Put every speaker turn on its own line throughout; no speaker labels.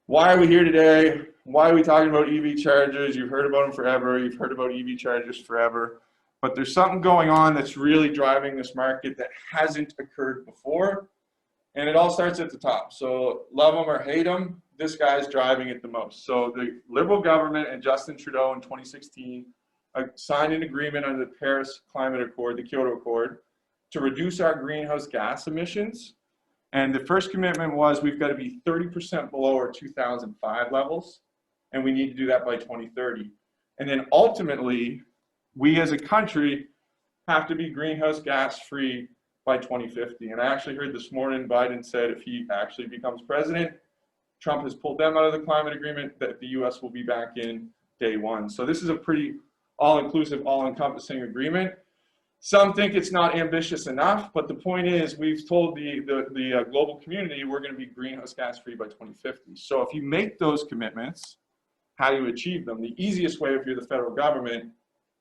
Why are we here today? Why are we talking about EV chargers? You've heard about them forever. You've heard about EV chargers forever. But there's something going on that's really driving this market that hasn't occurred before. And it all starts at the top. So love them or hate them, this guy's driving it the most. So the Liberal government and Justin Trudeau in 2016 signed an agreement under the Paris Climate Accord, the Kyoto Accord, to reduce our greenhouse gas emissions. And the first commitment was we've got to be 30% below our 2005 levels, and we need to do that by 2030. And then ultimately, we as a country have to be greenhouse gas free by 2050. And I actually heard this morning Biden said if he actually becomes president, Trump has pulled them out of the climate agreement, that the US will be back in day one. So this is a pretty all-inclusive, all-encompassing agreement. Some think it's not ambitious enough, but the point is we've told the global community we're going to be greenhouse gas free by 2050. So if you make those commitments, how do you achieve them? The easiest way if you're the federal government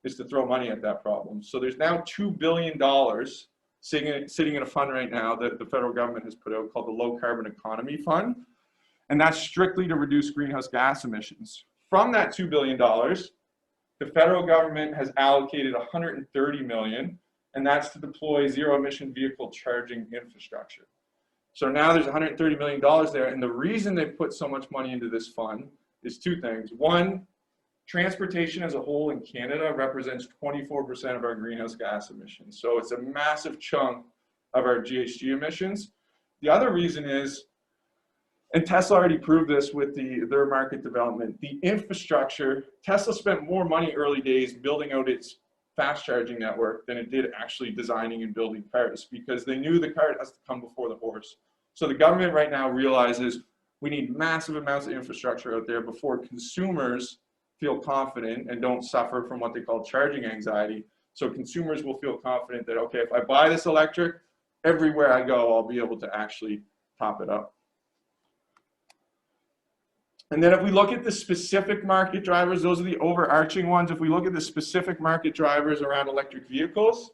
is to throw money at that problem. So there's now $2 billion sitting in a fund right now that the federal government has put out called the Low Carbon Economy Fund. And that's strictly to reduce greenhouse gas emissions. From that $2 billion, the federal government has allocated $130 million, and that's to deploy zero-emission vehicle charging infrastructure. So now there's $130 million there, and the reason they've put so much money into this fund is two things. One, transportation as a whole in Canada represents 24% of our greenhouse gas emissions. So it's a massive chunk of our GHG emissions. The other reason is, and Tesla already proved this with their market development, the infrastructure. Tesla spent more money early days building out its fast charging network than it did actually designing and building cars, because they knew the cart has to come before the horse. So the government right now realizes we need massive amounts of infrastructure out there before consumers feel confident and don't suffer from what they call charging anxiety. So consumers will feel confident that, okay, if I buy this electric, everywhere I go, I'll be able to actually top it up. And then if we look at the specific market drivers, those are the overarching ones. If we look at the specific market drivers around electric vehicles,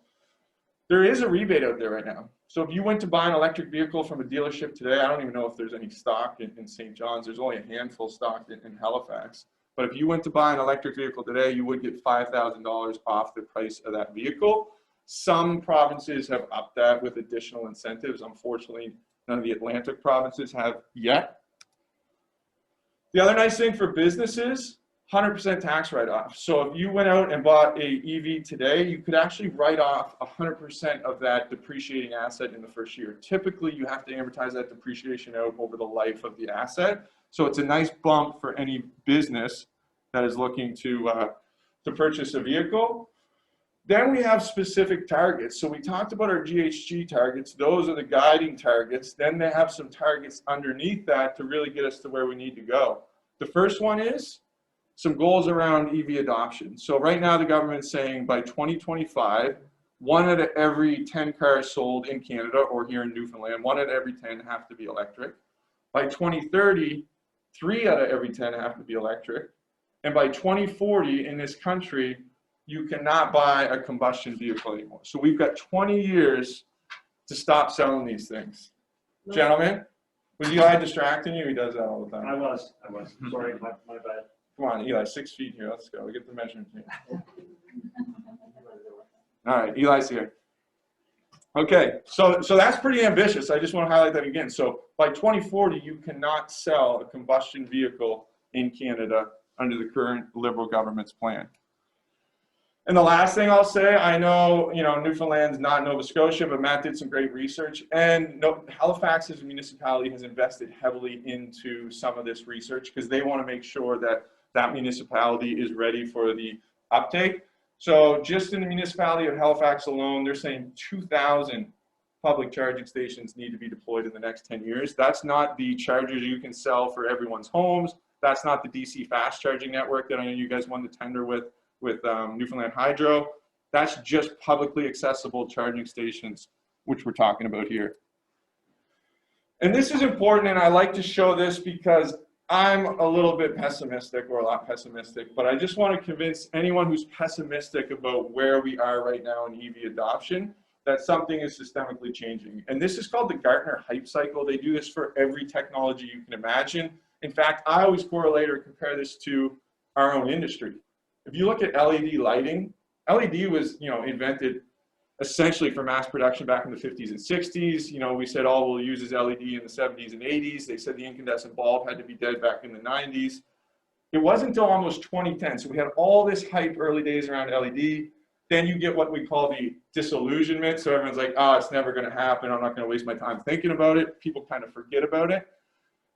there is a rebate out there right now. So if you went to buy an electric vehicle from a dealership today, I don't even know if there's any stock in St. John's. There's only a handful stocked in Halifax. But if you went to buy an electric vehicle today, you would get $5,000 off the price of that vehicle. Some provinces have upped that with additional incentives. Unfortunately, none of the Atlantic provinces have yet. The other nice thing for businesses, 100% tax write-off. So if you went out and bought a EV today, you could actually write off 100% of that depreciating asset in the first year. Typically, you have to amortize that depreciation out over the life of the asset. So it's a nice bump for any business that is looking to purchase a vehicle. Then we have specific targets. So we talked about our GHG targets. Those are the guiding targets. Then they have some targets underneath that to really get us to where we need to go. The first one is some goals around EV adoption. So right now the government's saying by 2025, 1 out of every 10 cars sold in Canada or here in Newfoundland, 1 out of every 10 have to be electric. By 2030, 3 out of every 10 have to be electric. And by 2040 in this country, you cannot buy a combustion vehicle anymore. So we've got 20 years to stop selling these things. No. Gentlemen, was Eli distracting you? He does that all the time.
I was. Sorry, my bad.
Come on, Eli, 6 feet here. Let's go. We get the measurement here. All right, Eli's here. Okay, so that's pretty ambitious. I just want to highlight that again. So by 2040, you cannot sell a combustion vehicle in Canada under the current Liberal government's plan. And the last thing I'll say, I know, Newfoundland's not Nova Scotia, but Matt did some great research, and Halifax as a municipality has invested heavily into some of this research because they want to make sure that that municipality is ready for the uptake. So just in the municipality of Halifax alone, they're saying 2,000 public charging stations need to be deployed in the next 10 years. That's not the chargers you can sell for everyone's homes. That's not the DC fast charging network that I know you guys won the tender with Newfoundland Hydro. That's just publicly accessible charging stations, which we're talking about here. And this is important, and I like to show this because I'm a little bit pessimistic, or a lot pessimistic, but I just want to convince anyone who's pessimistic about where we are right now in EV adoption that something is systemically changing. And this is called the Gartner hype cycle. They do this for every technology you can imagine. In fact, I always correlate or compare this to our own industry. If you look at LED lighting, LED was, invented essentially for mass production back in the 50s and 60s. We said all we'll use is LED in the 70s and 80s. They said the incandescent bulb had to be dead back in the 90s. It wasn't until almost 2010. So we had all this hype early days around LED. Then you get what we call the disillusionment. So everyone's like, oh, it's never going to happen. I'm not going to waste my time thinking about it. People kind of forget about it.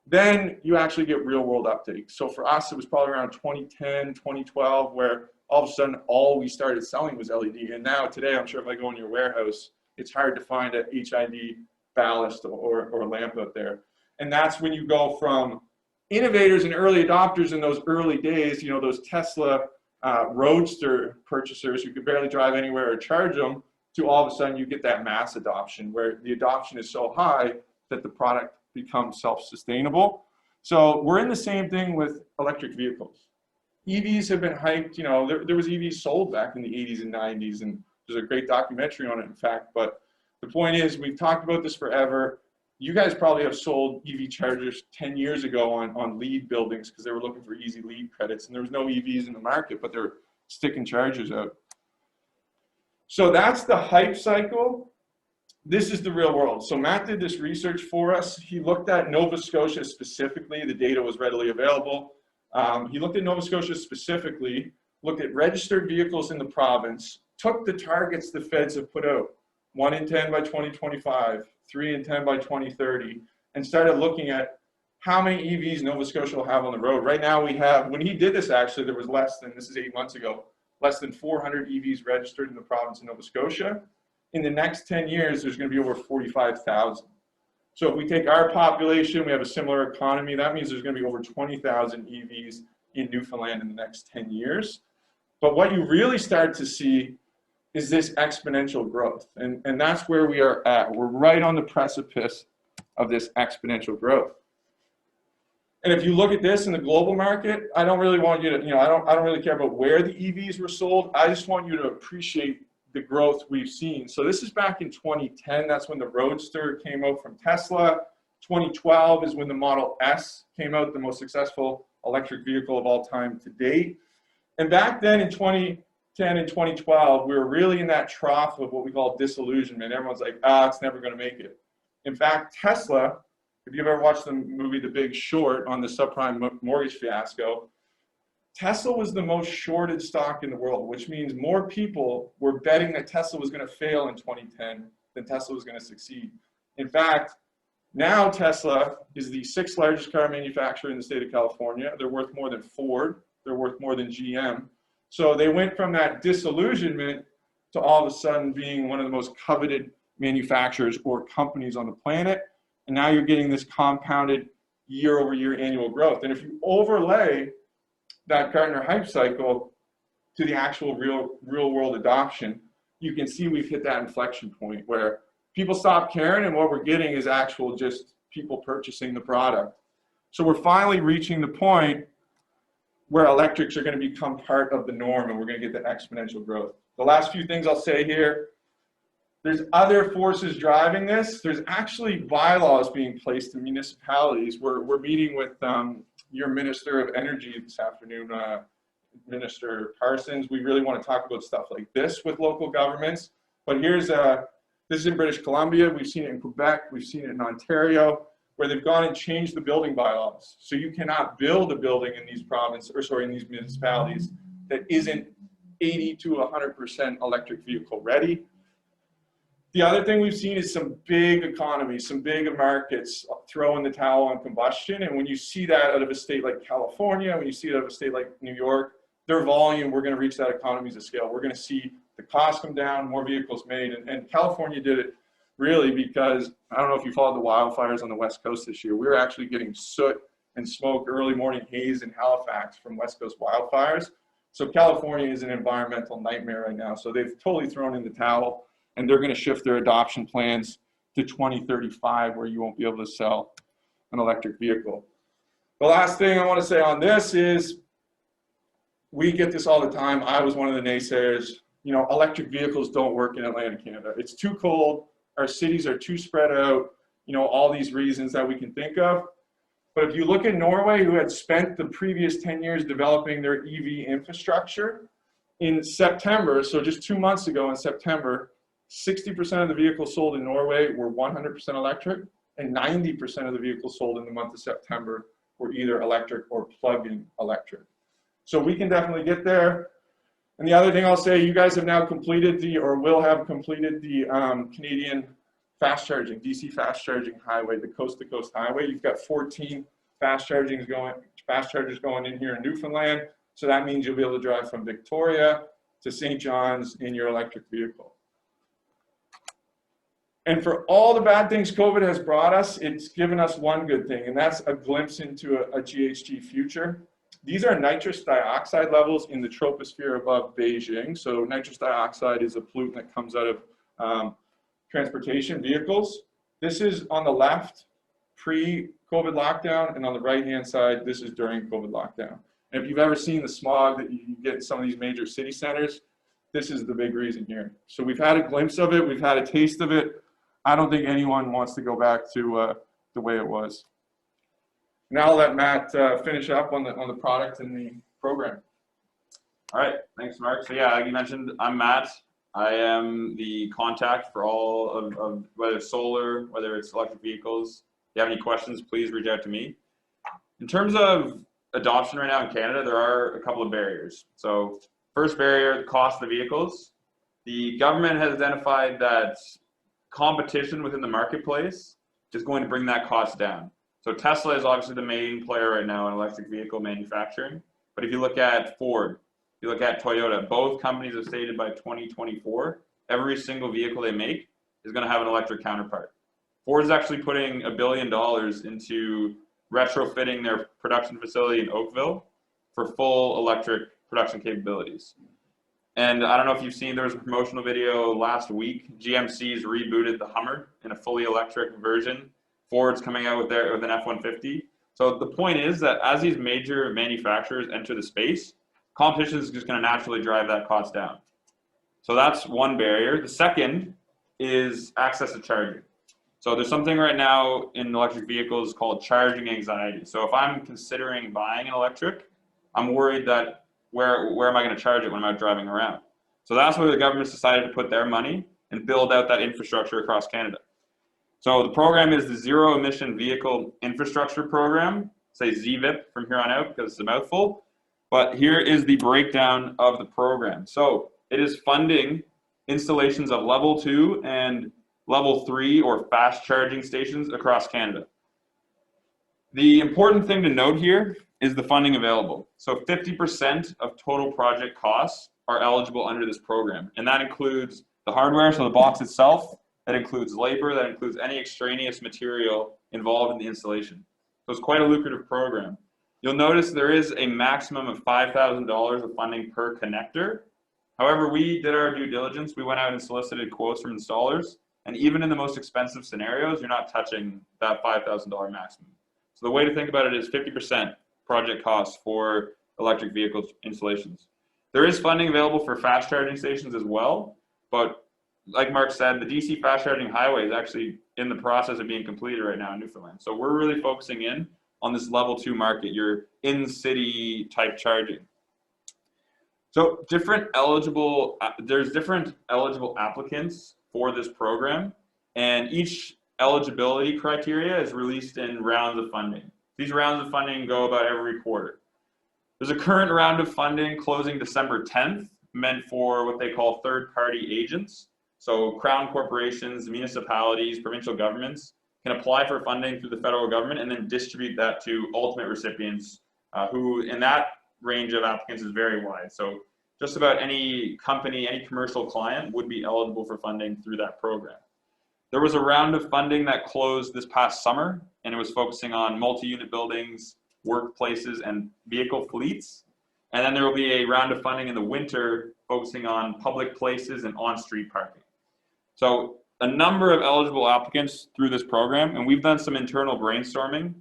Then you actually get real world uptake. So for us, it was probably around 2010, 2012, where all of a sudden all we started selling was LED. And now today, I'm sure if I go in your warehouse, it's hard to find a HID ballast or lamp out there. And that's when you go from innovators and early adopters in those early days, those Tesla Roadster purchasers who could barely drive anywhere or charge them, to all of a sudden you get that mass adoption where the adoption is so high that the product becomes self-sustainable. So we're in the same thing with electric vehicles. EVs have been hyped, there was EVs sold back in the 80s and 90s, and there's a great documentary on it, in fact. But the point is, we've talked about this forever. You guys probably have sold EV chargers 10 years ago on LEED buildings because they were looking for easy LEED credits, and there was no EVs in the market, but they're sticking chargers out. So that's the hype cycle. This is the real world. So Matt did this research for us. He looked at Nova Scotia specifically. The data was readily available. He looked at Nova Scotia specifically, looked at registered vehicles in the province, took the targets the feds have put out, 1 in 10 by 2025, 3 in 10 by 2030, and started looking at how many EVs Nova Scotia will have on the road. Right now we have, when he did this actually, there was less than, this is 8 months ago, less than 400 EVs registered in the province of Nova Scotia. In the next 10 years, there's going to be over 45,000. So if we take our population, we have a similar economy, that means there's going to be over 20,000 EVs in Newfoundland in the next 10 years. But what you really start to see is this exponential growth. And that's where we are at. We're right on the precipice of this exponential growth. And if you look at this in the global market, I don't really want you to, I don't really care about where the EVs were sold. I just want you to appreciate the growth we've seen. So this is back in 2010. That's when the Roadster came out from Tesla. 2012 is when the Model S came out, the most successful electric vehicle of all time to date. And back then in 2010 and 2012, we were really in that trough of what we call disillusionment. Everyone's like, it's never going to make it. In fact, Tesla, if you've ever watched the movie The Big Short on the subprime mortgage fiasco, Tesla was the most shorted stock in the world, which means more people were betting that Tesla was going to fail in 2010 than Tesla was going to succeed. In fact, now Tesla is the 6th largest car manufacturer in the state of California. They're worth more than Ford. They're worth more than GM. So they went from that disillusionment to all of a sudden being one of the most coveted manufacturers or companies on the planet. And now you're getting this compounded year-over-year annual growth. And if you overlay that Gartner hype cycle to the actual real world adoption, you can see we've hit that inflection point where people stop caring and what we're getting is actual just people purchasing the product. So we're finally reaching the point where electrics are going to become part of the norm and we're going to get the exponential growth. The last few things I'll say here, there's other forces driving this. There's actually bylaws being placed in municipalities. We're meeting with your Minister of Energy this afternoon, Minister Parsons. We really want to talk about stuff like this with local governments. But here's, this is in British Columbia. We've seen it in Quebec. We've seen it in Ontario, where they've gone and changed the building bylaws. So you cannot build a building in these in these municipalities that isn't 80 to 100% electric vehicle ready. The other thing we've seen is some big economies, some big markets throwing the towel on combustion. And when you see that out of a state like California, when you see it out of a state like New York, their volume, we're going to reach that economies of scale. We're going to see the cost come down, more vehicles made. And California did it really because, I don't know if you followed the wildfires on the West Coast this year. We were actually getting soot and smoke, early morning haze in Halifax from West Coast wildfires. So California is an environmental nightmare right now. So they've totally thrown in the towel. And they're going to shift their adoption plans to 2035, where you won't be able to sell an electric vehicle. The last thing I want to say on this is, we get this all the time. I was one of the naysayers. Electric vehicles don't work in Atlantic Canada. It's too cold. Our cities are too spread out. All these reasons that we can think of. But if you look at Norway, who had spent the previous 10 years developing their EV infrastructure, in September, so just 2 months ago in September, 60% of the vehicles sold in Norway were 100% electric, and 90% of the vehicles sold in the month of September were either electric or plug-in electric. So we can definitely get there. And the other thing I'll say, you guys have now completed or will have completed the Canadian fast charging, DC fast charging highway, the coast-to-coast highway. You've got 14 fast chargers going in here in Newfoundland. So that means you'll be able to drive from Victoria to St. John's in your electric vehicle. And for all the bad things COVID has brought us, it's given us one good thing, and that's a glimpse into a GHG future. These are nitrous dioxide levels in the troposphere above Beijing. So nitrous dioxide is a pollutant that comes out of transportation vehicles. This is on the left, pre-COVID lockdown, and on the right-hand side, this is during COVID lockdown. And if you've ever seen the smog that you get in some of these major city centers, this is the big reason here. So we've had a glimpse of it, we've had a taste of it. I don't think anyone wants to go back to the way it was. Now I'll let Matt finish up on the product and the program.
All right, thanks, Mark. So yeah, like you mentioned, I'm Matt. I am the contact for all of whether it's solar, whether it's electric vehicles. If you have any questions, please reach out to me. In terms of adoption right now in Canada, there are a couple of barriers. So first barrier, the cost of the vehicles. The government has identified that competition within the marketplace is going to bring that cost down. So Tesla is obviously the main player right now in electric vehicle manufacturing. But if you look at Ford, if you look at Toyota, both companies have stated by 2024, every single vehicle they make is going to have an electric counterpart. Ford is actually putting $1 billion into retrofitting their production facility in Oakville for full electric production capabilities. And I don't know if you've seen, there was a promotional video last week. GMC's rebooted the Hummer in a fully electric version. Ford's coming out with an F-150. So the point is that as these major manufacturers enter the space, competition is just going to naturally drive that cost down. So that's one barrier. The second is access to charging. So there's something right now in electric vehicles called charging anxiety. So if I'm considering buying an electric, I'm worried that where am I going to charge it when I'm out driving around? So that's where the government's decided to put their money and build out that infrastructure across Canada. So the program is the Zero Emission Vehicle Infrastructure Program, say ZVIP from here on out because it's a mouthful. But here is the breakdown of the program. So it is funding installations of level 2 and level 3 or fast charging stations across Canada. The important thing to note here is the funding available. So 50% of total project costs are eligible under this program. And that includes the hardware, so the box itself, that includes labor, that includes any extraneous material involved in the installation. So it's quite a lucrative program. You'll notice there is a maximum of $5,000 of funding per connector. However, we did our due diligence. We went out and solicited quotes from installers. And even in the most expensive scenarios, you're not touching that $5,000 maximum. So the way to think about it is 50% project costs for electric vehicle installations. There is funding available for fast charging stations as well, but like Mark said, the DC fast charging highway is actually in the process of being completed right now in Newfoundland. So we're really focusing in on this level 2 market, your in-city type charging. So there's different eligible applicants for this program, and each eligibility criteria is released in rounds of funding. These rounds of funding go about every quarter. There's a current round of funding closing December 10th, meant for what they call third-party agents. So Crown corporations, municipalities, provincial governments can apply for funding through the federal government and then distribute that to ultimate recipients who, in that range of applicants, is very wide. So just about any company, any commercial client would be eligible for funding through that program. There was a round of funding that closed this past summer, and it was focusing on multi-unit buildings, workplaces, and vehicle fleets. And then there will be a round of funding in the winter focusing on public places and on-street parking. So a number of eligible applicants through this program, and we've done some internal brainstorming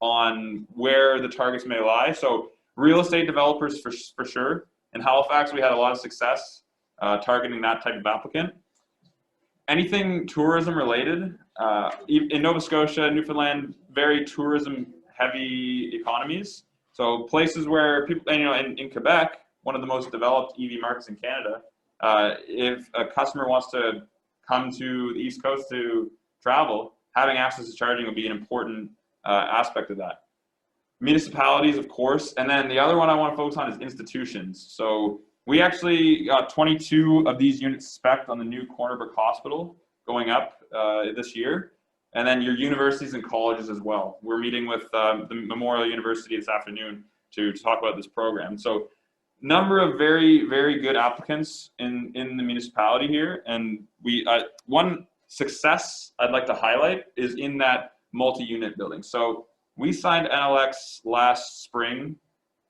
on where the targets may lie. So real estate developers for sure. In Halifax, we had a lot of success targeting that type of applicant. Anything tourism related, in Nova Scotia, Newfoundland, very tourism heavy economies. So places where people, you know, in Quebec, one of the most developed EV markets in Canada, if a customer wants to come to the East Coast to travel, having access to charging will be an important aspect of that. Municipalities, of course, and then the other one I want to focus on is institutions. So we actually got 22 of these units spec'd on the new Cornerbrook Hospital going up this year, and then your universities and colleges as well. We're meeting with the Memorial University this afternoon to talk about this program. So number of very, very good applicants in the municipality here, and one success I'd like to highlight is in that multi-unit building. So we signed NLX last spring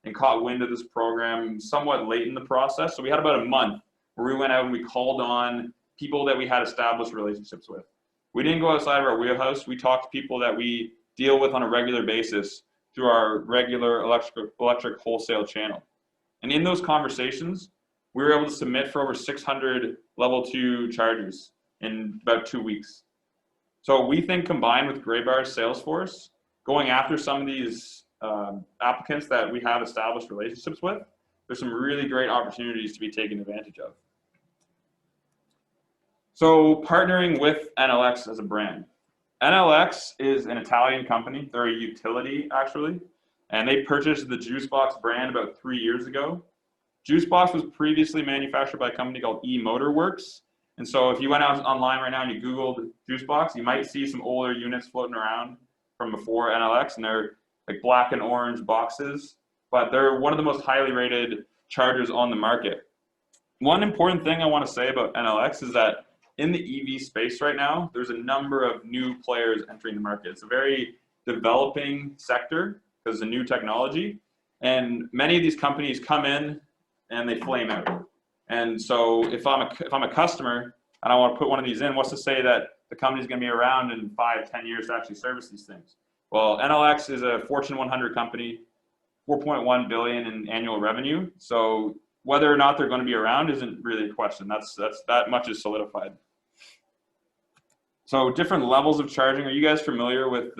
and caught wind of this program somewhat late in the process. So we had about a month where we went out and we called on people that we had established relationships with. We didn't go outside of our wheelhouse. We talked to people that we deal with on a regular basis through our regular electric wholesale channel. And in those conversations, we were able to submit for over 600 level 2 chargers in about 2 weeks. So we think combined with Graybar's sales force, going after some of these applicants that we have established relationships with, there's some really great opportunities to be taken advantage of. So partnering with NLX as a brand. NLX is an Italian company. They're a utility, actually, and they purchased the Juicebox brand about 3 years ago. Juicebox was previously manufactured by a company called eMotorworks. And so if you went out online right now and you Googled Juicebox, you might see some older units floating around from before NLX, and they're like black and orange boxes, but they're one of the most highly rated chargers on the market. One important thing I want to say about NLX is that in the EV space right now, there's a number of new players entering the market. It's a very developing sector because it's a new technology, and many of these companies come in and they flame out. And so if I'm a customer and I want to put one of these in, what's to say that the company's going to be around in 5-10 years to actually service these things? Well, NLX is a Fortune 100 company, 4.1 billion in annual revenue. So whether or not they're going to be around isn't really a question. That much is solidified. So different levels of charging. Are you guys familiar with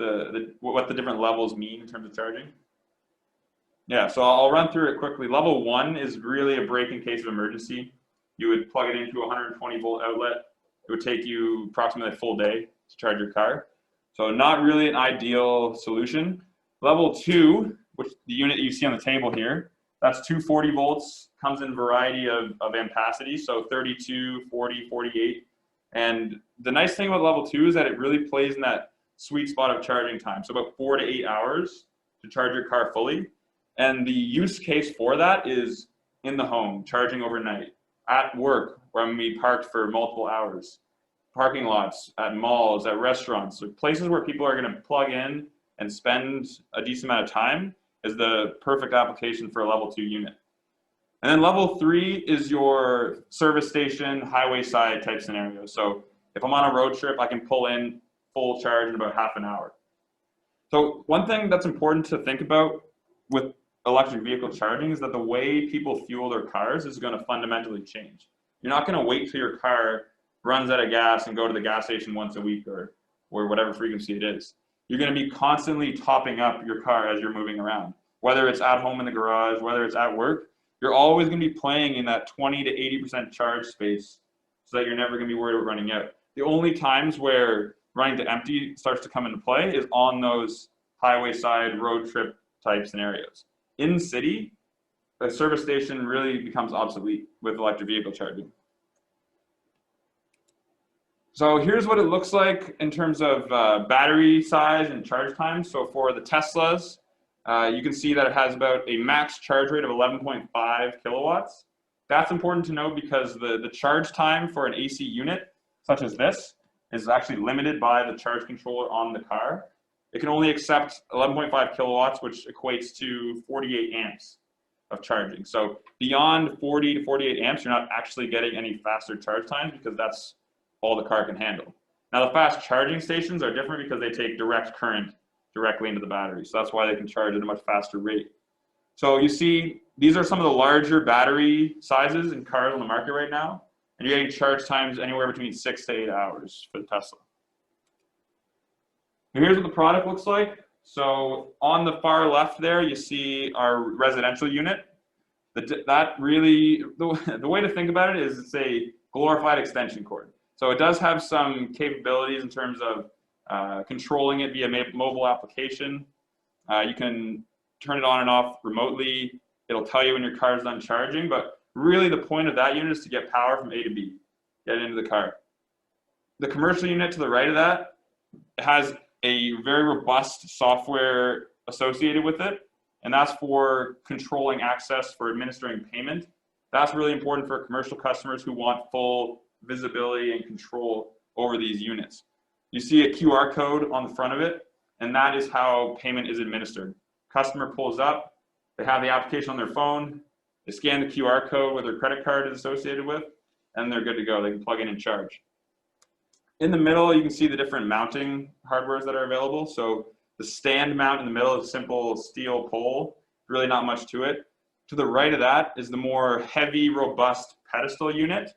what the different levels mean in terms of charging? Yeah, so I'll run through it quickly. Level 1 is really a break in case of emergency. You would plug it into a 120 volt outlet. It would take you approximately a full day to charge your car. So not really an ideal solution. Level 2, which the unit you see on the table here, that's 240 volts, comes in a variety of ampacity, so 32, 40, 48. And the nice thing about level 2 is that it really plays in that sweet spot of charging time. So about 4 to 8 hours to charge your car fully. And the use case for that is in the home, charging overnight, at work, where I'm going to be parked for multiple hours, parking lots, at malls, at restaurants, so places where people are going to plug in and spend a decent amount of time is the perfect application for a level 2 unit. And then level 3 is your service station, highway side type scenario. So if I'm on a road trip, I can pull in full charge in about half an hour. So one thing that's important to think about with electric vehicle charging is that the way people fuel their cars is going to fundamentally change. You're not going to wait till your car runs out of gas and go to the gas station once a week or whatever frequency it is. You're going to be constantly topping up your car as you're moving around. Whether it's at home in the garage, whether it's at work, you're always going to be playing in that 20 to 80% charge space so that you're never going to be worried about running out. The only times where running to empty starts to come into play is on those highway side road trip type scenarios. In city, the service station really becomes obsolete with electric vehicle charging. So here's what it looks like in terms of battery size and charge time. So for the Teslas, you can see that it has about a max charge rate of 11.5 kilowatts. That's important to know because the charge time for an AC unit, such as this, is actually limited by the charge controller on the car. It can only accept 11.5 kilowatts, which equates to 48 amps of charging. So beyond 40 to 48 amps, you're not actually getting any faster charge times because that's all the car can handle. Now the fast charging stations are different because they take direct current directly into the battery. So that's why they can charge at a much faster rate. So you see, these are some of the larger battery sizes in cars on the market right now. And you're getting charge times anywhere between 6 to 8 hours for the Tesla. And here's what the product looks like. So on the far left there, you see our residential unit. That really, the way to think about it is it's a glorified extension cord. So it does have some capabilities in terms of controlling it via mobile application. You can turn it on and off remotely. It'll tell you when your car is done charging, but really the point of that unit is to get power from A to B, get it into the car. The commercial unit to the right of that has a very robust software associated with it, and that's for controlling access, for administering payment. That's really important for commercial customers who want full visibility and control over these units. You see a QR code on the front of it, and that is how payment is administered. Customer pulls up, they have the application on their phone, they scan the QR code where their credit card is associated with, and they're good to go. They can plug in and charge. In the middle, you can see the different mounting hardwares that are available. So the stand mount in the middle is a simple steel pole, really not much to it. To the right of that is the more heavy, robust pedestal unit.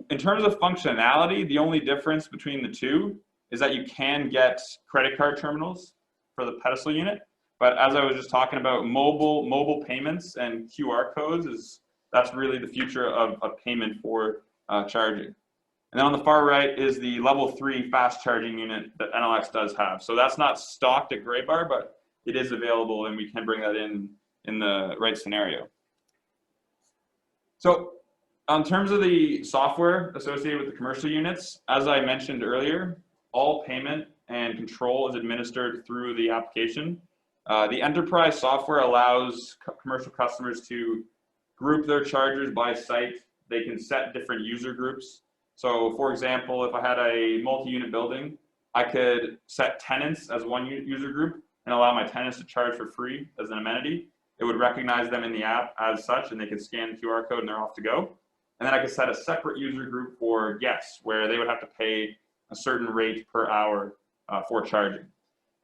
In terms of functionality, the only difference between the two is that you can get credit card terminals for the pedestal unit. But as I was just talking about, mobile payments and QR codes, that's really the future of payment for charging. And then on the far right is the level 3 fast charging unit that NLX does have. So that's not stocked at Graybar, but it is available, and we can bring that in the right scenario. So in terms of the software associated with the commercial units, as I mentioned earlier, all payment and control is administered through the application. The enterprise software allows commercial customers to group their chargers by site. They can set different user groups. So for example, if I had a multi-unit building, I could set tenants as one user group and allow my tenants to charge for free as an amenity. It would recognize them in the app as such, and they could scan the QR code and they're off to go. And then I could set a separate user group for guests, where they would have to pay a certain rate per hour for charging.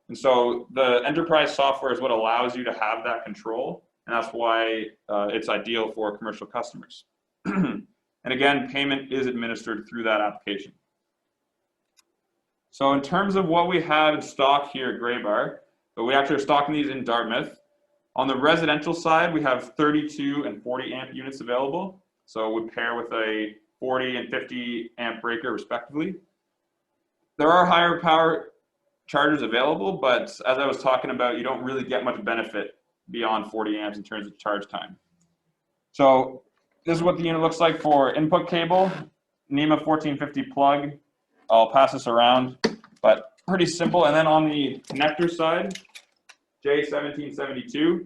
And so the enterprise software is what allows you to have that control, and that's why it's ideal for commercial customers. And again, payment is administered through that application. So in terms of what we have in stock here at Graybar, but we actually are stocking these in Dartmouth. On the residential side, we have 32 and 40 amp units available. So it would pair with a 40 and 50 amp breaker respectively. There are higher power chargers available, but as I was talking about, you don't really get much benefit beyond 40 amps in terms of charge time. So this is what the unit looks like for input cable, NEMA 1450 plug. I'll pass this around, but pretty simple. And then on the connector side, J1772,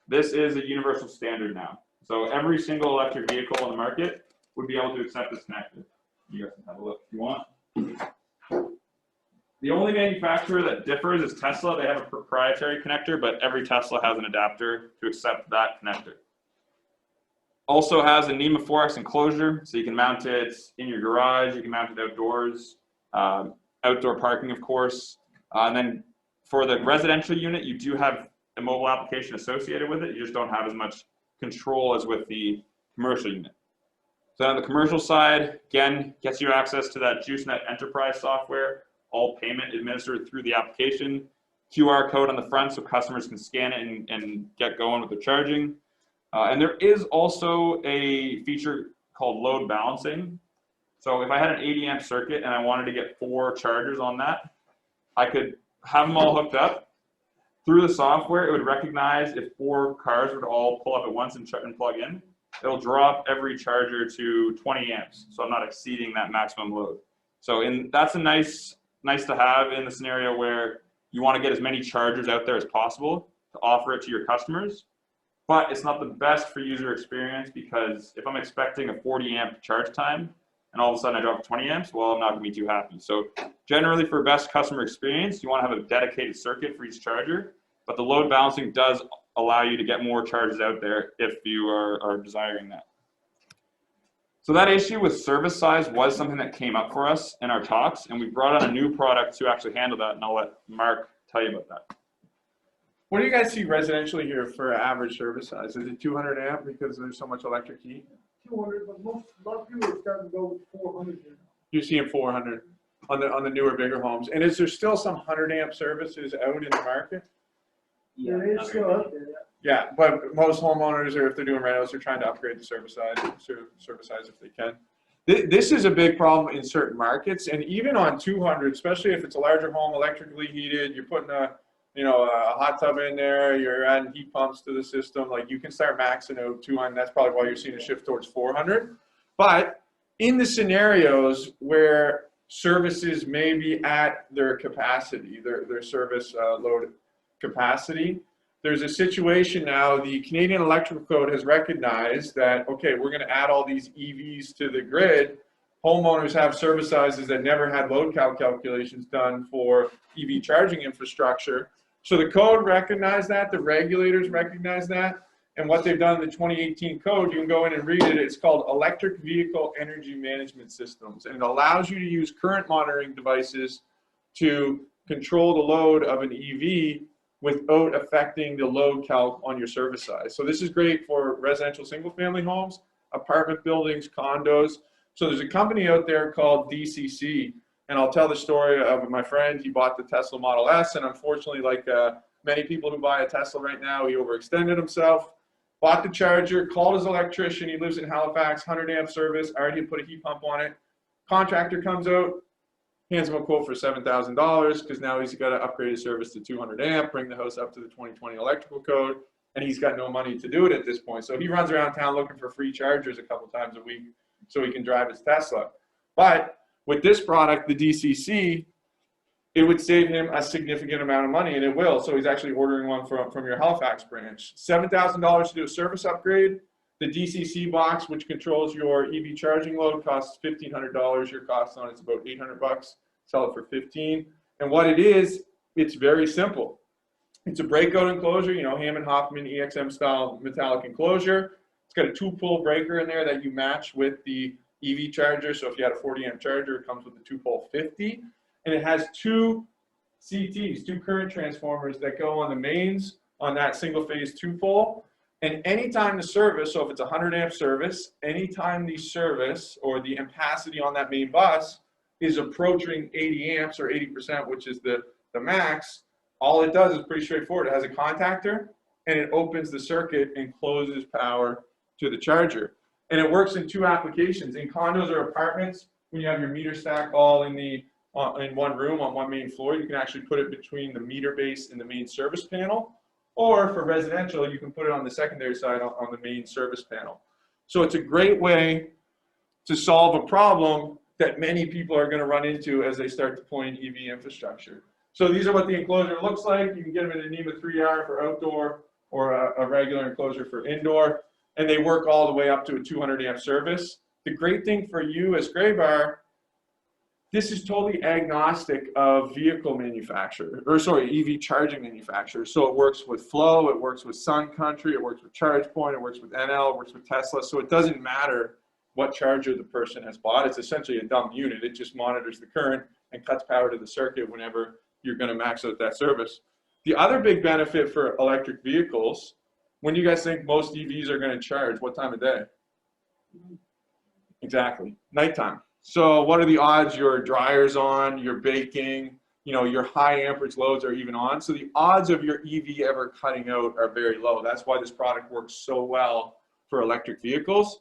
this is a universal standard now. So every single electric vehicle on the market would be able to accept this connector. You guys can have a look if you want. The only manufacturer that differs is Tesla. They have a proprietary connector, but every Tesla has an adapter to accept that connector. Also has a NEMA 4X enclosure, so you can mount it in your garage, you can mount it outdoors, outdoor parking, of course. And then for the residential unit, you do have a mobile application associated with it. You just don't have as much control as with the commercial unit. So on the commercial side, again, gets you access to that JuiceNet enterprise software, all payment administered through the application, QR code on the front so customers can scan it and get going with the charging. And there is also a feature called load balancing. So if I had an 80 amp circuit and I wanted to get 4 chargers on that, I could have them all hooked up. Through the software, it would recognize if 4 cars were to all pull up at once and plug in. It'll drop every charger to 20 amps, so I'm not exceeding that maximum load. So that's a nice to have in the scenario where you want to get as many chargers out there as possible to offer it to your customers. But it's not the best for user experience, because if I'm expecting a 40 amp charge time and all of a sudden I drop to 20 amps, well, I'm not going to be too happy. So generally for best customer experience, you want to have a dedicated circuit for each charger, but the load balancing does allow you to get more charges out there if you are desiring that. So that issue with service size was something that came up for us in our talks, and we brought on a new product to actually handle that, and I'll let Mark tell you about that.
What do you guys see residentially here for average service size? Is it 200 amp because there's so much electric heat?
200, but a lot of people are starting to go with 400 here.
You're seeing 400. on the newer, bigger homes. And is there still some 100 amp services out in the market?
Yeah,
There is still out there, yeah.
Yeah, but most homeowners, or if they're doing rentals, are trying to upgrade the service size if they can. This is a big problem in certain markets, and even on 200, especially if it's a larger home, electrically heated, you're putting a hot tub in there, you're adding heat pumps to the system, like you can start maxing out 200. That's probably why you're seeing a shift towards 400. But in the scenarios where services may be at their capacity, their service load capacity, there's a situation now, the Canadian Electrical Code has recognized that, okay, we're going to add all these EVs to the grid. Homeowners have service sizes that never had load calculations done for EV charging infrastructure. So the code recognized that, the regulators recognize that, and what they've done in the 2018 code, you can go in and read it, it's called Electric Vehicle Energy Management Systems, and it allows you to use current monitoring devices to control the load of an EV without affecting the load calc on your service size. So this is great for residential single-family homes, apartment buildings, condos. So there's a company out there called DCC, and I'll tell the story of my friend. He bought the Tesla Model S, and unfortunately, like many people who buy a Tesla right now, he overextended himself, bought the charger, called his electrician. He lives in Halifax, 100 amp service, already put a heat pump on it. Contractor comes out, hands him a quote for $7,000 because now he's got to upgrade his service to 200 amp, bring the house up to the 2020 electrical code, and he's got no money to do it at this point. So he runs around town looking for free chargers a couple times a week so he can drive his Tesla. But with this product, the DCC, it would save him a significant amount of money, and it will. So he's actually ordering one from your Halifax branch. $7,000 to do a service upgrade. The DCC box, which controls your EV charging load, costs $1,500. Your cost on it's about $800. Sell it for $15. And what it is, it's very simple. It's a breakout enclosure, Hammond Hoffman EXM style metallic enclosure. It's got a 2-pole breaker in there that you match with the EV charger. So if you had a 40 amp charger, it comes with the 2-pole 50. And it has 2 CTs, 2 current transformers that go on the mains on that single phase 2-pole. And anytime the service, so if it's a 100 amp service, anytime the service or the ampacity on that main bus is approaching 80 amps or 80%, which is the max, all it does is pretty straightforward. It has a contactor and it opens the circuit and closes power to the charger. And it works in 2 applications. In condos or apartments, when you have your meter stack all in one room on one main floor, you can actually put it between the meter base and the main service panel. Or for residential, you can put it on the secondary side on the main service panel. So it's a great way to solve a problem that many people are going to run into as they start deploying EV infrastructure. So these are what the enclosure looks like. You can get them in a NEMA 3R for outdoor or a regular enclosure for indoor. And they work all the way up to a 200 amp service. The great thing for you as Graybar, this is totally agnostic of vehicle manufacturer, EV charging manufacturer. So it works with Flow, it works with Sun Country, it works with ChargePoint, it works with NL, it works with Tesla. So it doesn't matter what charger the person has bought. It's essentially a dumb unit. It just monitors the current and cuts power to the circuit whenever you're going to max out that service. The other big benefit for electric vehicles, when you guys think most EVs are going to charge, what time of day? Exactly, nighttime. So what are the odds your dryer's on, you're baking, your high amperage loads are even on? So the odds of your EV ever cutting out are very low. That's why this product works so well for electric vehicles.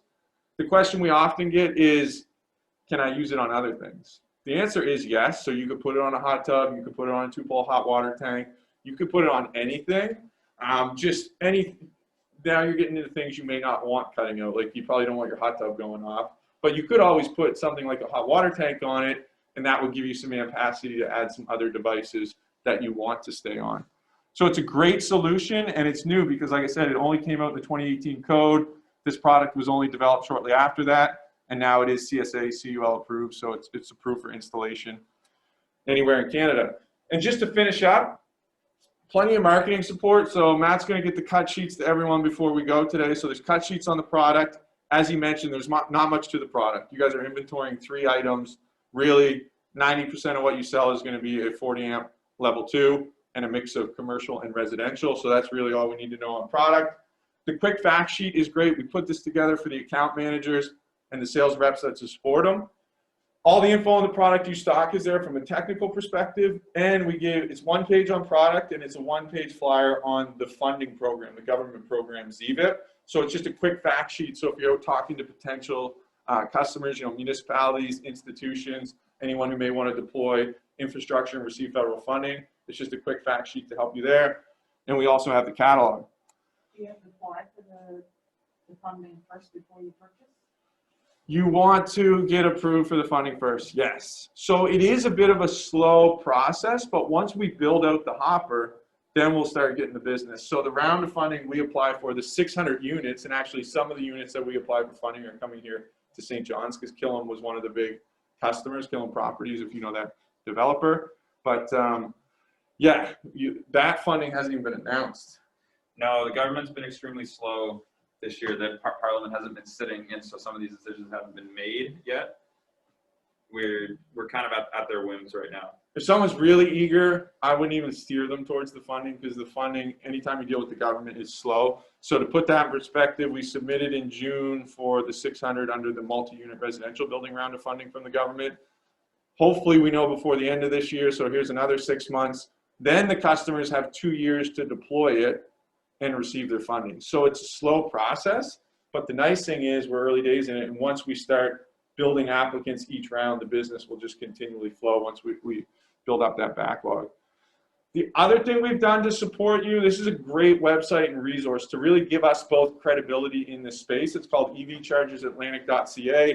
The question we often get is, can I use it on other things? The answer is yes. So you could put it on a hot tub, you could put it on a 2-pole hot water tank, you could put it on anything. Now you're getting into things you may not want cutting out, like you probably don't want your hot tub going off. But you could always put something like a hot water tank on it, and that will give you some ampacity to add some other devices that you want to stay on. So it's a great solution, and it's new because, like I said, it only came out in the 2018 code. This product was only developed shortly after that, and now it is CSA CUL approved, so it's approved for installation anywhere in Canada. And just to finish up, plenty of marketing support. So Matt's going to get the cut sheets to everyone before we go today. So there's cut sheets on the product. As he mentioned, there's not much to the product. You guys are inventorying 3 items. Really, 90% of what you sell is going to be a 40 amp level 2 and a mix of commercial and residential. So that's really all we need to know on product. The quick fact sheet is great. We put this together for the account managers and the sales reps that support them. All the info on the product you stock is there from a technical perspective, and it's one page on product, and it's a one-page flyer on the funding program, the government program, ZVIP. So it's just a quick fact sheet. So if you're out talking to potential customers, municipalities, institutions, anyone who may want to deploy infrastructure and receive federal funding, it's just a quick fact sheet to help you there. And we also have the catalog.
Do you have to apply for the funding first before you purchase?
You want to get approved for the funding first, yes. So it is a bit of a slow process, but once we build out the hopper, then we'll start getting the business. So the round of funding we apply for, the 600 units, and actually some of the units that we apply for funding are coming here to St. John's, because Killam was one of the big customers, Killam Properties, if you know that developer. But yeah, that funding hasn't even been announced.
No, the government's been extremely slow this year. That Parliament hasn't been sitting, and so some of these decisions haven't been made yet. We're kind of at their whims right now.
If someone's really eager, I wouldn't even steer them towards the funding, because the funding, anytime you deal with the government, is slow. So to put that in perspective, we submitted in June for the 600 under the multi-unit residential building round of funding from the government. Hopefully we know before the end of this year, so here's another 6 months. Then the customers have 2 years to deploy it and receive their funding. So it's a slow process, but the nice thing is we're early days in it, and once we start building applicants each round, the business will just continually flow once we build up that backlog. The other thing we've done to support you, this is a great website and resource to really give us both credibility in this space. It's called evchargersatlantic.ca.